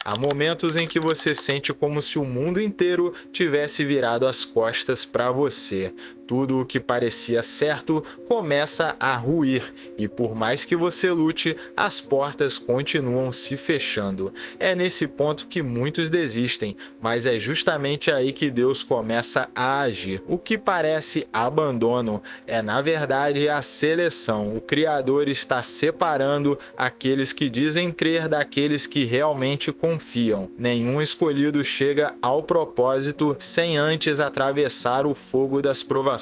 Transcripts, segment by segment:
Há momentos em que você sente como se o mundo inteiro tivesse virado as costas para você. Tudo o que parecia certo começa a ruir, e por mais que você lute, as portas continuam se fechando. É nesse ponto que muitos desistem, mas é justamente aí que Deus começa a agir. O que parece abandono é, na verdade, a seleção. O Criador está separando aqueles que dizem crer daqueles que realmente confiam. Nenhum escolhido chega ao propósito sem antes atravessar o fogo das provações.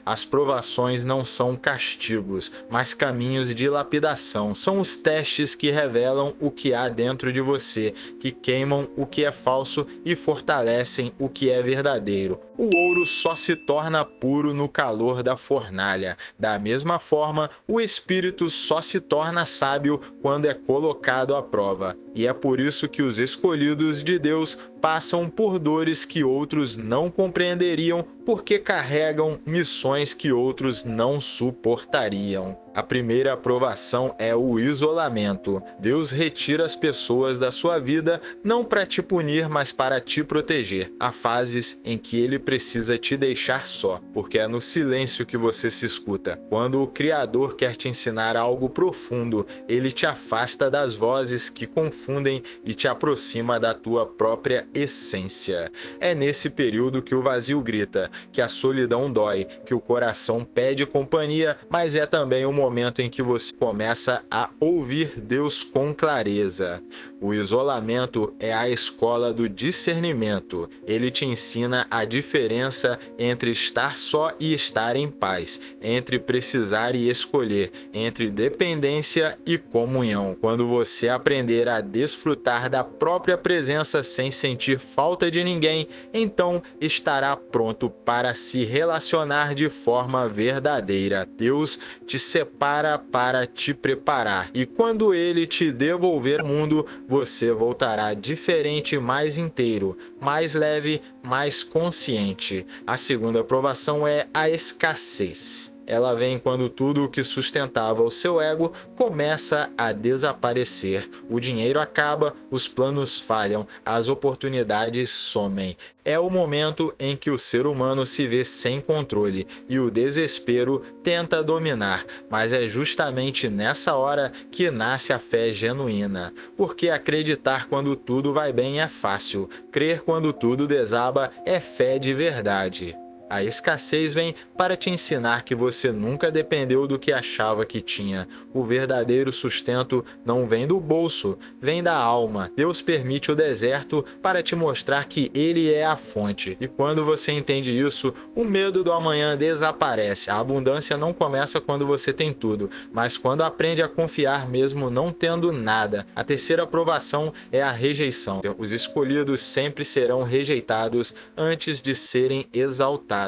As provações não são castigos, mas caminhos de lapidação. São os testes que revelam o que há dentro de você, que queimam o que é falso e fortalecem o que é verdadeiro. O ouro só se torna puro no calor da fornalha. Da mesma forma, o espírito só se torna sábio quando é colocado à prova. E é por isso que os escolhidos de Deus passam por dores que outros não compreenderiam, porque carregam missões que outros não suportariam. A primeira aprovação é o isolamento. Deus retira as pessoas da sua vida não para te punir, mas para te proteger. Há fases em que ele precisa te deixar só, porque é no silêncio que você se escuta. Quando o Criador quer te ensinar algo profundo, ele te afasta das vozes que confundem e te aproxima da tua própria essência. É nesse período que o vazio grita, que a solidão dói, que o coração pede companhia, mas é também o momento em que você começa a ouvir Deus com clareza. O isolamento é a escola do discernimento. Ele te ensina a diferença entre estar só e estar em paz, entre precisar e escolher, entre dependência e comunhão. Quando você aprender a desfrutar da própria presença sem sentir falta de ninguém, então estará pronto para se relacionar de forma verdadeira. Deus te separa para te preparar, e quando ele te devolver o mundo, você voltará diferente, mais inteiro, mais leve, mais consciente. A segunda aprovação é a escassez. Ela vem quando tudo o que sustentava o seu ego começa a desaparecer. O dinheiro acaba, os planos falham, as oportunidades somem. É o momento em que o ser humano se vê sem controle e o desespero tenta dominar, mas é justamente nessa hora que nasce a fé genuína. Porque acreditar quando tudo vai bem é fácil, crer quando tudo desaba é fé de verdade. A escassez vem para te ensinar que você nunca dependeu do que achava que tinha. O verdadeiro sustento não vem do bolso, vem da alma. Deus permite o deserto para te mostrar que Ele é a fonte. E quando você entende isso, o medo do amanhã desaparece. A abundância não começa quando você tem tudo, mas quando aprende a confiar mesmo não tendo nada. A terceira aprovação é a rejeição. Os escolhidos sempre serão rejeitados antes de serem exaltados.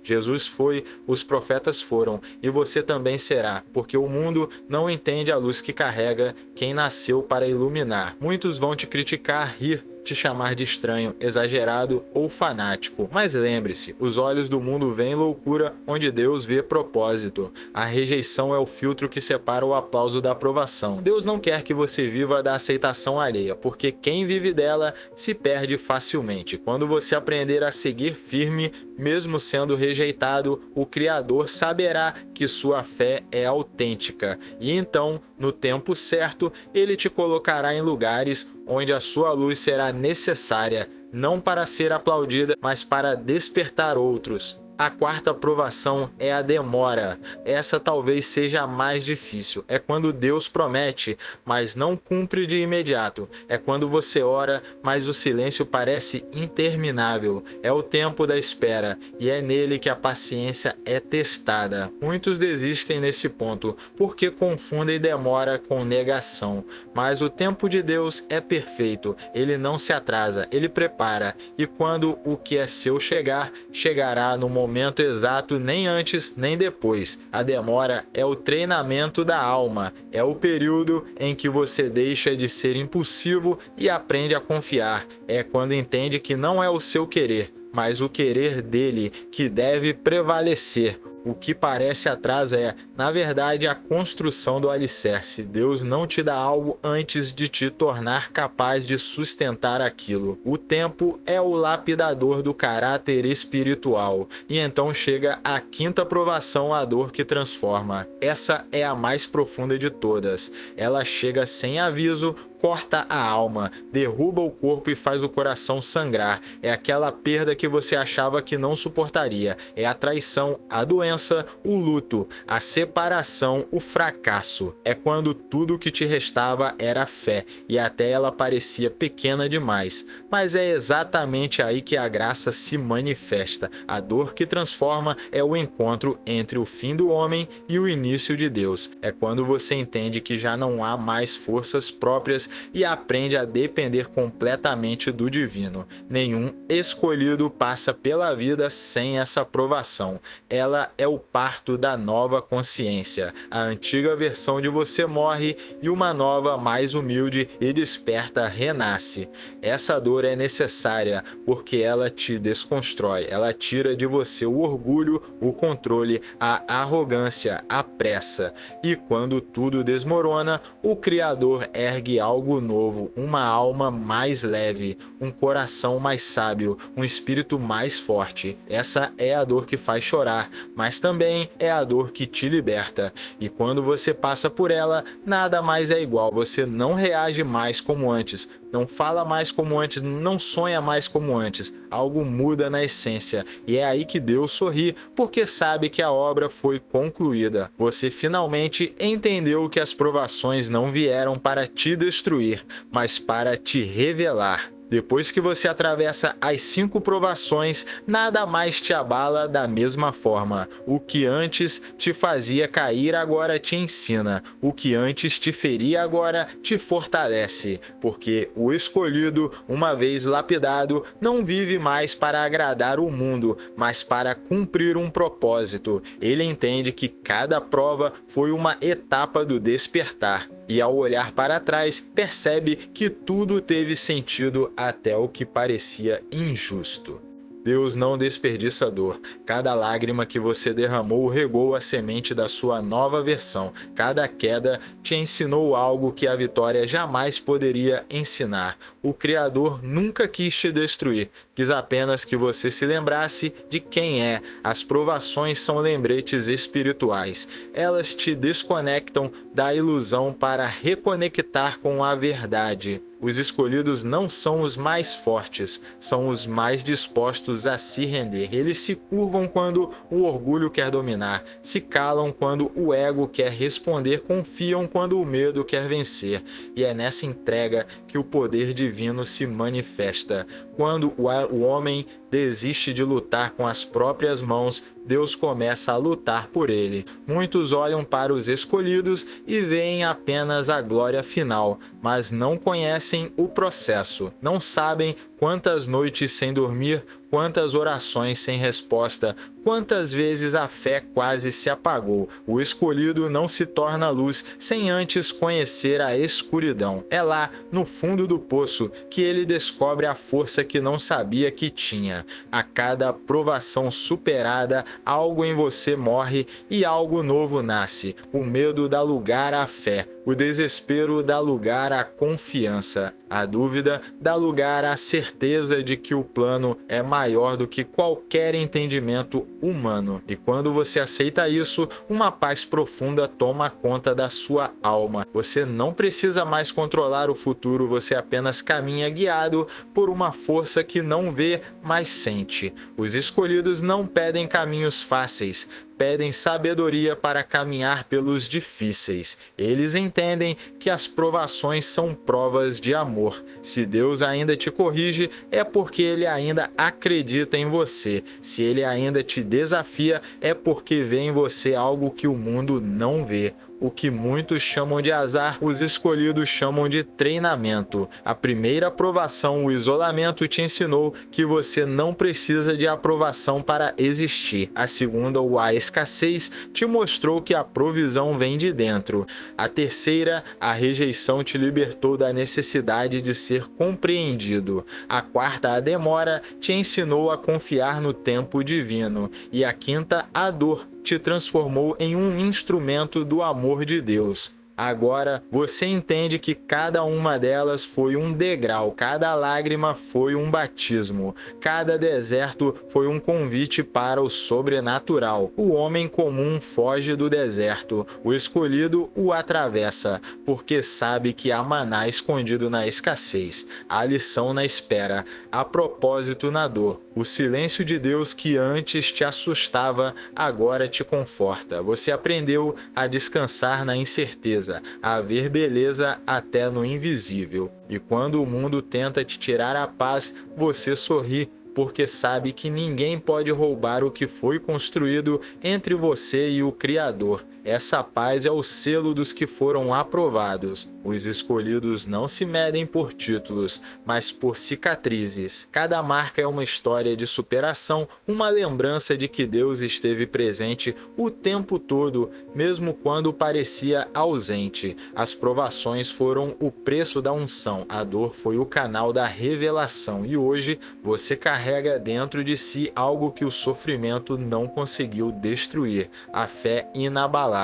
Jesus foi, os profetas foram, e você também será, porque o mundo não entende a luz que carrega quem nasceu para iluminar. Muitos vão te criticar, rir, te chamar de estranho, exagerado ou fanático. Mas lembre-se, os olhos do mundo veem loucura onde Deus vê propósito. A rejeição é o filtro que separa o aplauso da aprovação. Deus não quer que você viva da aceitação alheia, porque quem vive dela se perde facilmente. Quando você aprender a seguir firme, mesmo sendo rejeitado, o Criador saberá que sua fé é autêntica. E então, no tempo certo, Ele te colocará em lugares onde a sua luz será necessária, não para ser aplaudida, mas para despertar outros. A quarta aprovação é a demora. Essa talvez seja a mais difícil. É quando Deus promete, mas não cumpre de imediato. É quando você ora, mas o silêncio parece interminável. É o tempo da espera, e é nele que a paciência é testada. Muitos desistem nesse ponto, porque confundem demora com negação. Mas o tempo de Deus é perfeito. Ele não se atrasa, ele prepara. E quando o que é seu chegar, chegará no momento exato, nem antes nem depois. A demora é o treinamento da alma, é o período em que você deixa de ser impulsivo e aprende a confiar. É quando entende que não é o seu querer, mas o querer dele que deve prevalecer. O que parece atraso é, na verdade, a construção do alicerce. Deus não te dá algo antes de te tornar capaz de sustentar aquilo. O tempo é o lapidador do caráter espiritual. E então chega a quinta provação, a dor que transforma. Essa é a mais profunda de todas. Ela chega sem aviso, corta a alma, derruba o corpo e faz o coração sangrar. É aquela perda que você achava que não suportaria. É a traição, a doença, o luto, a separação, o fracasso. É quando tudo que te restava era a fé e até ela parecia pequena demais. Mas é exatamente aí que a graça se manifesta. A dor que transforma é o encontro entre o fim do homem e o início de Deus. É quando você entende que já não há mais forças próprias e aprende a depender completamente do divino. Nenhum escolhido passa pela vida sem essa provação. Ela é o parto da nova consciência. A antiga versão de você morre e uma nova, mais humilde e desperta renasce. Essa dor é necessária porque ela te desconstrói. Ela tira de você o orgulho, o controle, a arrogância, a pressa. E quando tudo desmorona, o Criador ergue algo novo, uma alma mais leve, um coração mais sábio, um espírito mais forte. Essa é a dor que faz chorar, mas também é a dor que te liberta. E quando você passa por ela, nada mais é igual. Você não reage mais como antes, não fala mais como antes, não sonha mais como antes. Algo muda na essência. E é aí que Deus sorri, porque sabe que a obra foi concluída. Você finalmente entendeu que as provações não vieram para te destruir, mas para te revelar. Depois que você atravessa as 5 provações, nada mais te abala da mesma forma. O que antes te fazia cair agora te ensina. O que antes te feria agora te fortalece. Porque o escolhido, uma vez lapidado, não vive mais para agradar o mundo, mas para cumprir um propósito. Ele entende que cada prova foi uma etapa do despertar. E ao olhar para trás, percebe que tudo teve sentido até o que parecia injusto. Deus não desperdiça dor. Cada lágrima que você derramou regou a semente da sua nova versão. Cada queda te ensinou algo que a vitória jamais poderia ensinar. O Criador nunca quis te destruir. Quis apenas que você se lembrasse de quem é. As provações são lembretes espirituais. Elas te desconectam da ilusão para reconectar com a verdade. Os escolhidos não são os mais fortes, são os mais dispostos a se render. Eles se curvam quando o orgulho quer dominar, se calam quando o ego quer responder, confiam quando o medo quer vencer. E é nessa entrega que o poder divino se manifesta. Quando o homem desiste de lutar com as próprias mãos, Deus começa a lutar por ele. Muitos olham para os escolhidos e veem apenas a glória final, mas não conhecem o processo. Não sabem quantas noites sem dormir, quantas orações sem resposta, quantas vezes a fé quase se apagou. O escolhido não se torna luz sem antes conhecer a escuridão. É lá, no fundo do poço, que ele descobre a força que não sabia que tinha. A cada provação superada, algo em você morre e algo novo nasce. O medo dá lugar à fé. O desespero dá lugar à confiança. A dúvida dá lugar à certeza de que o plano é maior do que qualquer entendimento humano. E quando você aceita isso, uma paz profunda toma conta da sua alma. Você não precisa mais controlar o futuro, você apenas caminha guiado por uma força que não vê, mas sente. Os escolhidos não pedem caminhos fáceis, pedem sabedoria para caminhar pelos difíceis. Eles entendem que as provações são provas de amor. Se Deus ainda te corrige, é porque Ele ainda acredita em você. Se Ele ainda te desafia, é porque vê em você algo que o mundo não vê. O que muitos chamam de azar, os escolhidos chamam de treinamento. A primeira aprovação, o isolamento, te ensinou que você não precisa de aprovação para existir. A segunda, a escassez, te mostrou que a provisão vem de dentro. A terceira, a rejeição, te libertou da necessidade de ser compreendido. A quarta, a demora, te ensinou a confiar no tempo divino. E a quinta, a dor, te transformou em um instrumento do amor de Deus. Agora você entende que cada uma delas foi um degrau, cada lágrima foi um batismo, cada deserto foi um convite para o sobrenatural. O homem comum foge do deserto, o escolhido o atravessa, porque sabe que há maná escondido na escassez, há lição na espera, há propósito na dor. O silêncio de Deus que antes te assustava, agora te conforta. Você aprendeu a descansar na incerteza, a ver beleza até no invisível. E quando o mundo tenta te tirar a paz, você sorri, porque sabe que ninguém pode roubar o que foi construído entre você e o Criador. Essa paz é o selo dos que foram aprovados. Os escolhidos não se medem por títulos, mas por cicatrizes. Cada marca é uma história de superação, uma lembrança de que Deus esteve presente o tempo todo, mesmo quando parecia ausente. As provações foram o preço da unção, a dor foi o canal da revelação, e hoje você carrega dentro de si algo que o sofrimento não conseguiu destruir: a fé inabalável.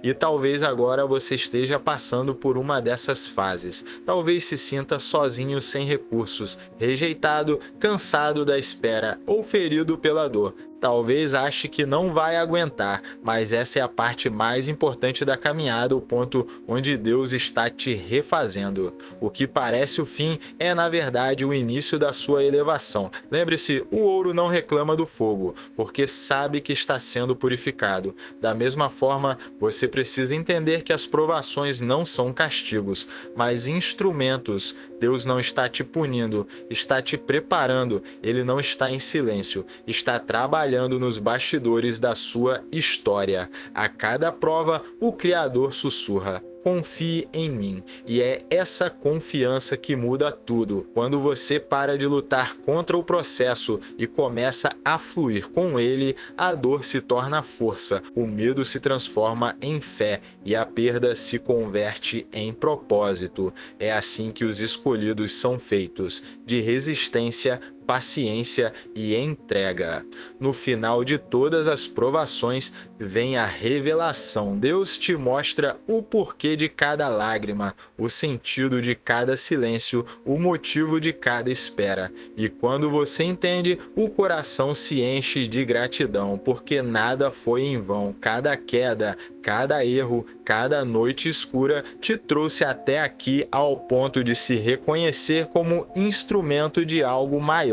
E talvez agora você esteja passando por uma dessas fases. Talvez se sinta sozinho, sem recursos, rejeitado, cansado da espera ou ferido pela dor. Talvez ache que não vai aguentar, mas essa é a parte mais importante da caminhada, o ponto onde Deus está te refazendo. O que parece o fim é, na verdade, o início da sua elevação. Lembre-se, o ouro não reclama do fogo, porque sabe que está sendo purificado. Da mesma forma, você precisa entender que as provações não são castigos, mas instrumentos. Deus não está te punindo, está te preparando. Ele não está em silêncio, está trabalhando nos bastidores da sua história. A cada prova, o Criador sussurra: confie em mim. E é essa confiança que muda tudo. Quando você para de lutar contra o processo e começa a fluir com ele, a dor se torna força, o medo se transforma em fé e a perda se converte em propósito. É assim que os escolhidos são feitos, de resistência, paciência e entrega. No final de todas as provações vem a revelação. Deus te mostra o porquê de cada lágrima, o sentido de cada silêncio, o motivo de cada espera. E quando você entende, o coração se enche de gratidão, porque nada foi em vão. Cada queda, cada erro, cada noite escura te trouxe até aqui, ao ponto de se reconhecer como instrumento de algo maior.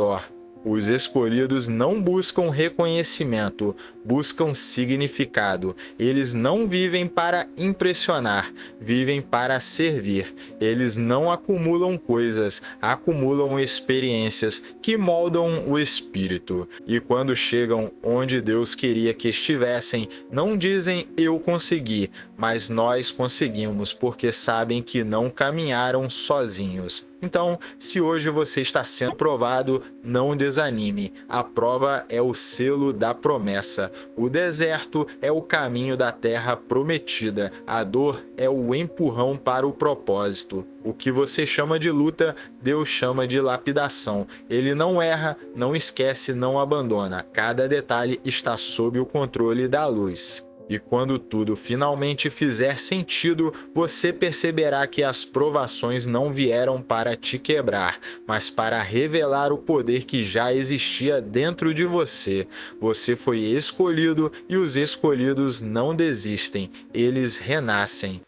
Os escolhidos não buscam reconhecimento, buscam significado. Eles não vivem para impressionar, vivem para servir. Eles não acumulam coisas, acumulam experiências que moldam o espírito. E quando chegam onde Deus queria que estivessem, não dizem eu consegui, mas nós conseguimos, porque sabem que não caminharam sozinhos. Então, se hoje você está sendo provado, não desanime. A prova é o selo da promessa. O deserto é o caminho da terra prometida. A dor é o empurrão para o propósito. O que você chama de luta, Deus chama de lapidação. Ele não erra, não esquece, não abandona. Cada detalhe está sob o controle da luz. E quando tudo finalmente fizer sentido, você perceberá que as provações não vieram para te quebrar, mas para revelar o poder que já existia dentro de você. Você foi escolhido e os escolhidos não desistem, eles renascem.